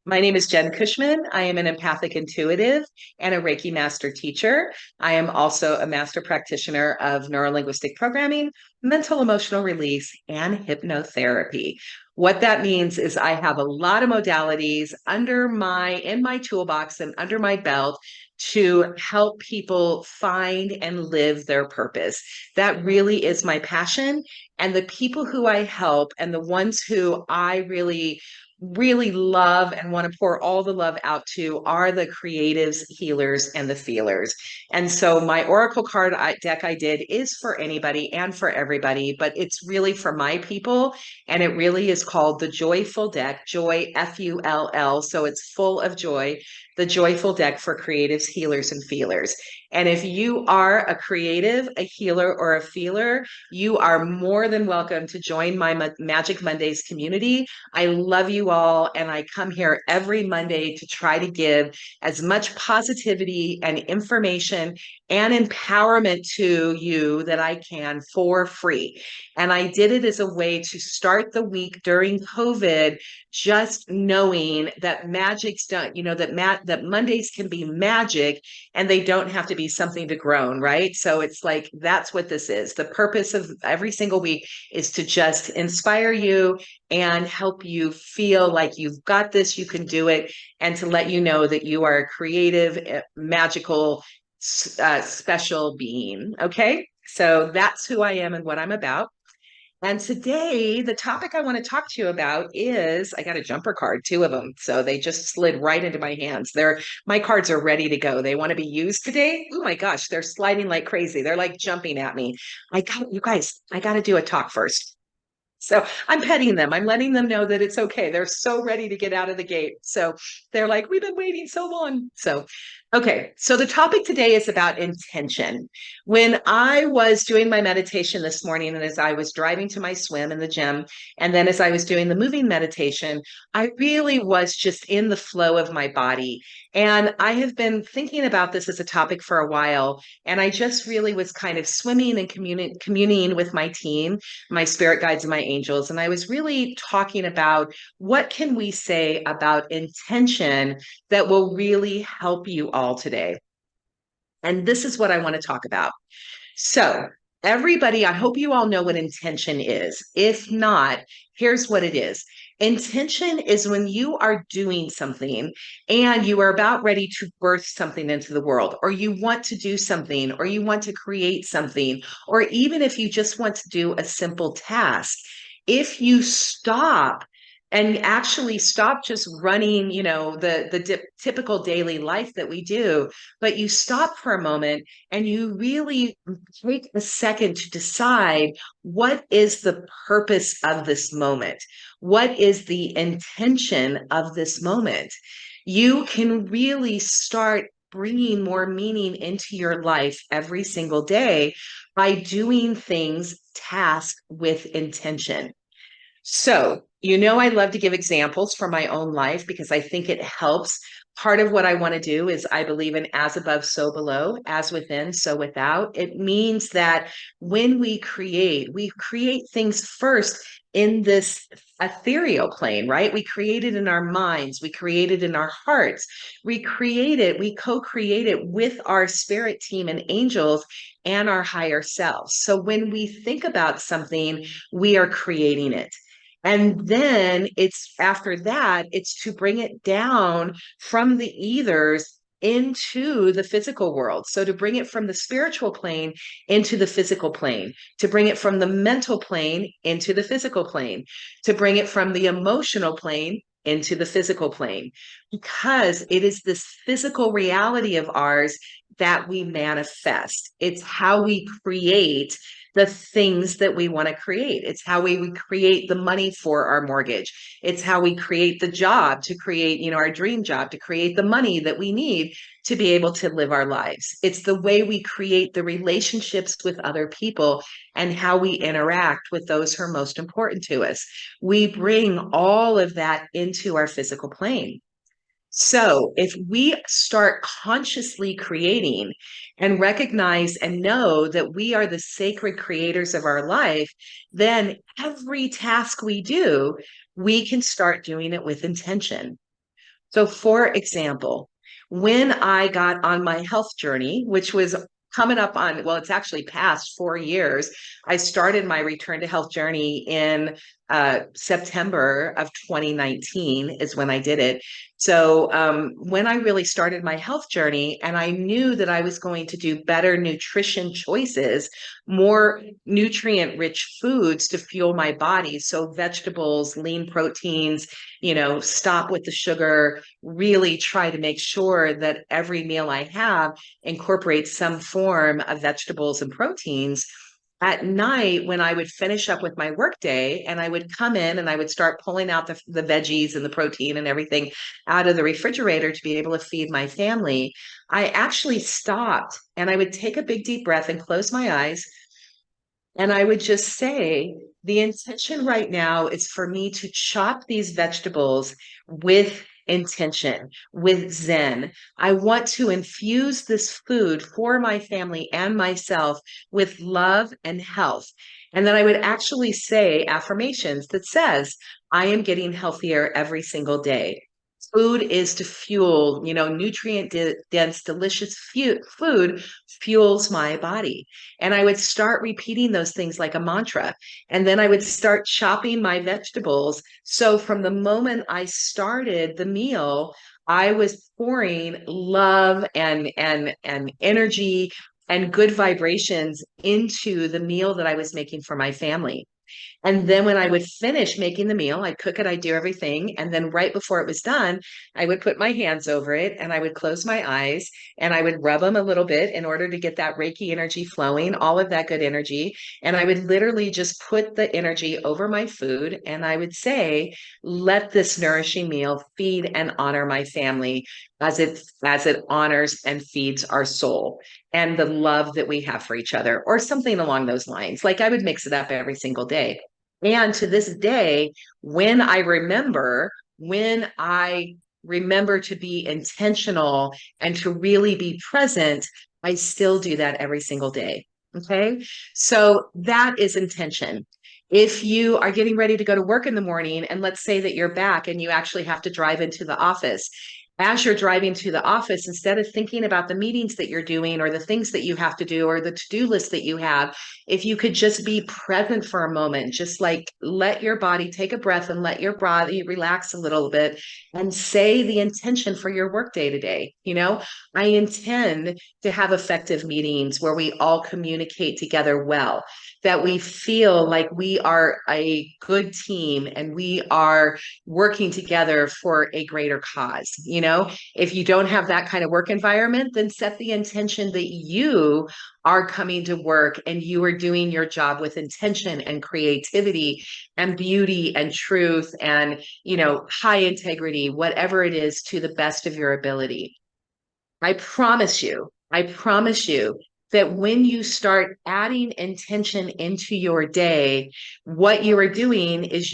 My name is Jen Cushman. I am an empathic intuitive and a Reiki master teacher. I am also a master practitioner of neurolinguistic programming, mental emotional release, and hypnotherapy. What that means is I have a lot of modalities in my toolbox and under my belt to help people find and live their purpose. That really is my passion. And the people who I help and the ones who I really love and want to pour all the love out to are the creatives, healers, and the feelers. And so my oracle card deck I did is for anybody and for everybody, but it's really for my people. And it really is called the Joyful Deck, Joy, Full. So it's full of joy, the Joyful Deck for creatives, healers, and feelers. And if you are a creative, a healer, or a feeler, you are more than welcome to join my Magic Mondays community. I love you all, and I come here every Monday to try to give as much positivity and information and empowerment to you that I can for free. And I did it as a way to start the week during COVID, just knowing that magic's done, that Mondays can be magic and they don't have to be something to groan, right? So it's like that's what this is. The purpose of every single week is to just inspire you and help you feel like you've got this, you can do it, and to let you know that you are a creative, magical, special being. Okay. So that's who I am and what I'm about. And today, the topic I want to talk to you about is I got a jumper card, two of them. So they just slid right into my hands. My cards are ready to go. They want to be used today. Oh my gosh, they're sliding like crazy. They're like jumping at me. You guys, I got to do a talk first. So I'm petting them. I'm letting them know that it's okay. They're so ready to get out of the gate. So they're like, we've been waiting so long. So, okay. So the topic today is about intention. When I was doing my meditation this morning, and as I was driving to my swim in the gym, and then as I was doing the moving meditation, I really was just in the flow of my body. And I have been thinking about this as a topic for a while. And I just really was kind of swimming and communing with my team, my spirit guides and my angels. And I was really talking about what can we say about intention that will really help you all today. And this is what I want to talk about. So, everybody, I hope you all know what intention is. If not, here's what it is. Intention is when you are doing something and you are about ready to birth something into the world, or you want to do something, or you want to create something, or even if you just want to do a simple task. If you stop and actually stop just running, the typical daily life that we do, but you stop for a moment and you really take a second to decide what is the purpose of this moment? What is the intention of this moment? You can really start bringing more meaning into your life every single day by doing things, tasks with intention. So, I love to give examples from my own life because I think it helps. Part of what I want to do is I believe in as above, so below, as within, so without. It means that when we create things first in this ethereal plane, right? We create it in our minds, we create it in our hearts, we co create it with our spirit team and angels and our higher selves. So when we think about something, we are creating it. And then it's after that, it's to bring it down from the ethers into the physical world. So to bring it from the spiritual plane into the physical plane, to bring it from the mental plane into the physical plane, to bring it from the emotional plane into the physical plane, because it is this physical reality of ours that we manifest. It's how we create the things that we want to create. It's how we create the money for our mortgage. It's how we create the job to create, our dream job, to create the money that we need to be able to live our lives. It's the way we create the relationships with other people and how we interact with those who are most important to us. We bring all of that into our physical plane. So, if we start consciously creating and recognize and know that we are the sacred creators of our life, then every task we do, we can start doing it with intention. So, for example, when I got on my health journey, which was coming up on, well, it's actually past 4 years. I started my return to health journey in September of 2019 is when I did it. So when I really started my health journey, and I knew that I was going to do better nutrition choices, more nutrient rich foods to fuel my body. So vegetables, lean proteins, stop with the sugar, really try to make sure that every meal I have incorporates some form of vegetables and proteins. At night, when I would finish up with my workday and I would come in and I would start pulling out the veggies and the protein and everything out of the refrigerator to be able to feed my family, I actually stopped and I would take a big deep breath and close my eyes. And I would just say, the intention right now is for me to chop these vegetables with intention, with Zen. I want to infuse this food for my family and myself with love and health. And then I would actually say affirmations that says, I am getting healthier every single day. Food is to fuel, nutrient dense, delicious food fuels my body. And I would start repeating those things like a mantra. And then I would start chopping my vegetables. So from the moment I started the meal, I was pouring love and energy and good vibrations into the meal that I was making for my family. And then when I would finish making the meal, I'd cook it, I'd do everything. And then right before it was done, I would put my hands over it and I would close my eyes and I would rub them a little bit in order to get that Reiki energy flowing, all of that good energy. And I would literally just put the energy over my food and I would say, let this nourishing meal feed and honor my family as it honors and feeds our soul and the love that we have for each other, or something along those lines. Like I would mix it up every single day. And to this day, when I remember to be intentional and to really be present, I still do that every single day. Okay. So that is intention. If you are getting ready to go to work in the morning, and let's say that you're back and you actually have to drive into the office, as you're driving to the office, instead of thinking about the meetings that you're doing or the things that you have to do or the to-do list that you have, if you could just be present for a moment, just like let your body take a breath and let your body relax a little bit and say the intention for your workday today. I intend to have effective meetings where we all communicate together well, that we feel like we are a good team and we are working together for a greater cause. If you don't have that kind of work environment, then set the intention that you are coming to work and you are doing your job with intention and creativity and beauty and truth and, high integrity, whatever it is, to the best of your ability. I promise you that when you start adding intention into your day, what you are doing is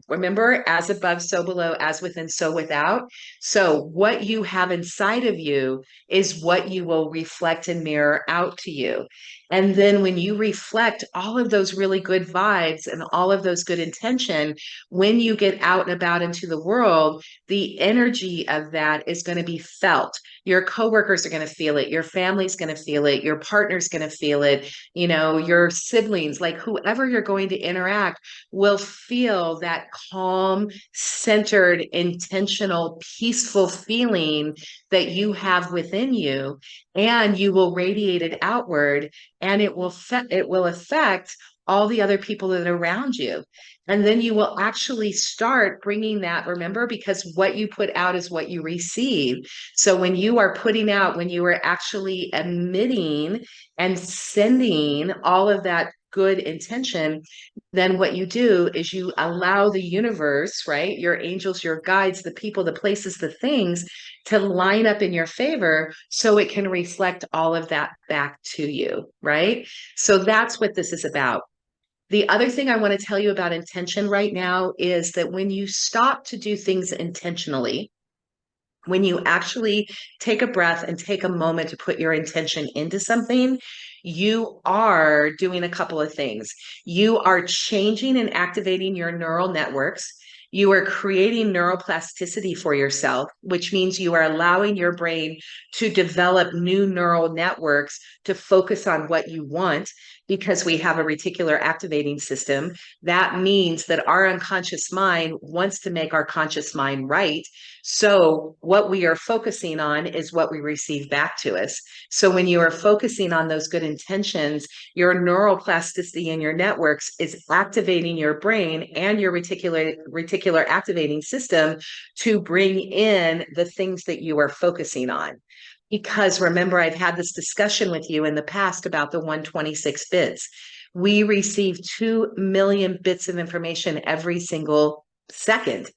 remember, as above, so below, as within, so without. So what you have inside of you is what you will reflect and mirror out to you. And then when you reflect all of those really good vibes and all of those good intention, when you get out and about into the world, the energy of that is going to be felt. Your coworkers are going to feel it. Your family's going to feel it. Your partner's going to feel it. Your siblings, like whoever you're going to interact, will feel that calm, centered, intentional, peaceful feeling that you have within you, and you will radiate it outward, and it will affect all the other people that are around you. And then you will actually start bringing that, remember, because what you put out is what you receive. So when you are putting out, when you are actually emitting and sending all of that good intention, then what you do is you allow the universe, right? Your angels, your guides, the people, the places, the things to line up in your favor so it can reflect all of that back to you, right? So that's what this is about. The other thing I want to tell you about intention right now is that when you stop to do things intentionally, when you actually take a breath and take a moment to put your intention into something, you are doing a couple of things. You are changing and activating your neural networks. You are creating neuroplasticity for yourself, which means you are allowing your brain to develop new neural networks to focus on what you want because we have a reticular activating system. That means that our unconscious mind wants to make our conscious mind right. So what we are focusing on is what we receive back to us. So when you are focusing on those good intentions, your neuroplasticity in your networks is activating your brain and your reticular activating system to bring in the things that you are focusing on. Because remember, I've had this discussion with you in the past about the 126 bits. We receive 2 million bits of information every single second.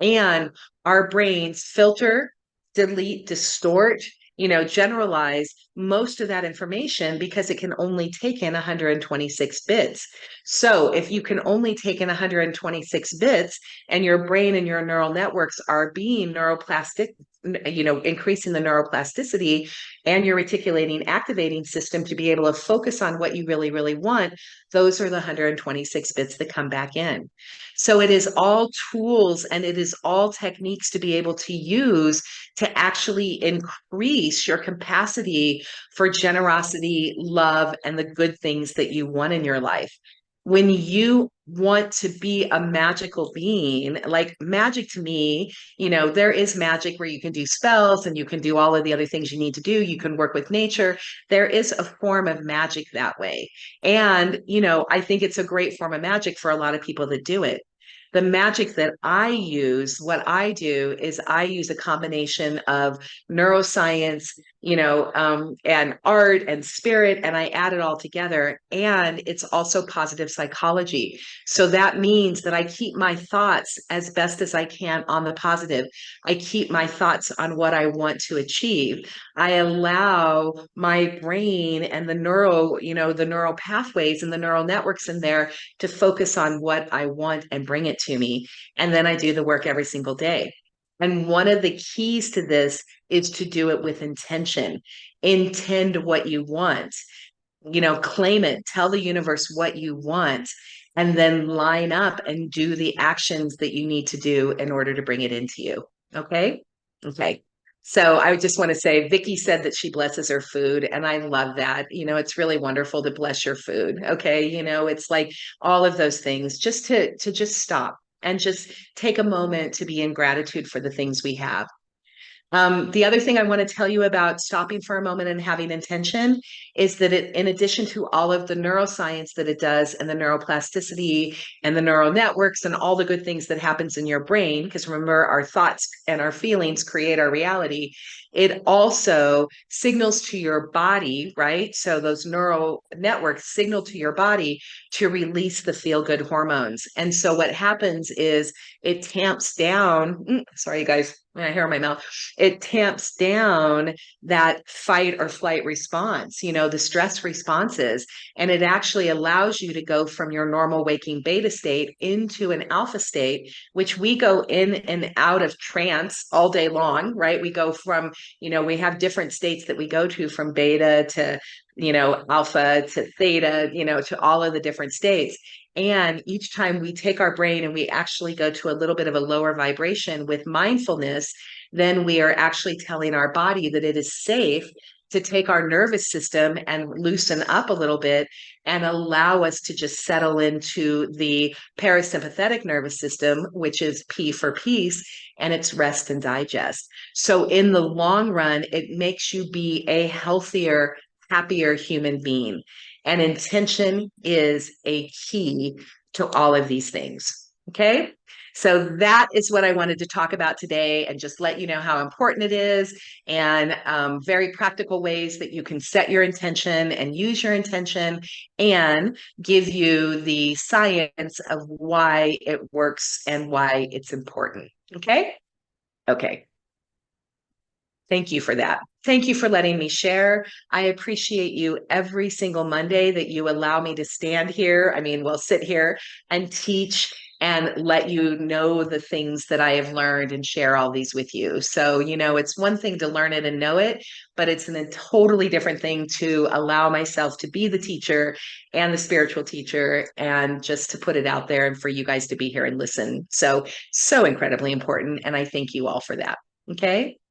And our brains filter, delete, distort, generalize most of that information because it can only take in 126 bits. So if you can only take in 126 bits and your brain and your neural networks are being neuroplastic, increasing the neuroplasticity and your reticulating activating system to be able to focus on what you really, really want, those are the 126 bits that come back in. So it is all tools and it is all techniques to be able to use to actually increase your capacity for generosity, love, and the good things that you want in your life. When you want to be a magical being, like magic to me, there is magic where you can do spells and you can do all of the other things you need to do. You can work with nature. There is a form of magic that way. And, I think it's a great form of magic for a lot of people that do it. The magic that I use, what I do is I use a combination of neuroscience, and art and spirit, and I add it all together. And it's also positive psychology. So that means that I keep my thoughts as best as I can on the positive. I keep my thoughts on what I want to achieve. I allow my brain and the neural pathways and the neural networks in there to focus on what I want and bring it to me. And then I do the work every single day. And one of the keys to this is to do it with intention. Intend what you want, claim it, tell the universe what you want, and then line up and do the actions that you need to do in order to bring it into you. Okay? Okay. So I just want to say, Vicki said that she blesses her food, and I love that. It's really wonderful to bless your food. Okay, it's like all of those things, just to just stop and just take a moment to be in gratitude for the things we have. The other thing I want to tell you about stopping for a moment and having intention is that in addition to all of the neuroscience that it does and the neuroplasticity and the neural networks and all the good things that happens in your brain, because remember, our thoughts and our feelings create our reality, it also signals to your body, right? So those neural networks signal to your body to release the feel-good hormones. And so what happens is it tamps down, sorry, you guys, I hair in my mouth, it tamps down that fight or flight response, the stress responses. And it actually allows you to go from your normal waking beta state into an alpha state, which we go in and out of trance all day long, right? We go from, we have different states that we go to from beta to, alpha to theta, to all of the different states. And each time we take our brain and we actually go to a little bit of a lower vibration with mindfulness, then we are actually telling our body that it is safe to take our nervous system and loosen up a little bit and allow us to just settle into the parasympathetic nervous system, which is P for peace, and it's rest and digest. So in the long run, it makes you be a healthier, happier human being. And intention is a key to all of these things. Okay. So that is what I wanted to talk about today and just let you know how important it is and very practical ways that you can set your intention and use your intention and give you the science of why it works and why it's important. Okay. Okay. Thank you for that. Thank you for letting me share. I appreciate you every single Monday that you allow me to stand here. Sit here and teach and let you know the things that I have learned and share all these with you. So, it's one thing to learn it and know it, but it's a totally different thing to allow myself to be the teacher and the spiritual teacher and just to put it out there and for you guys to be here and listen. So incredibly important. And I thank you all for that. Okay.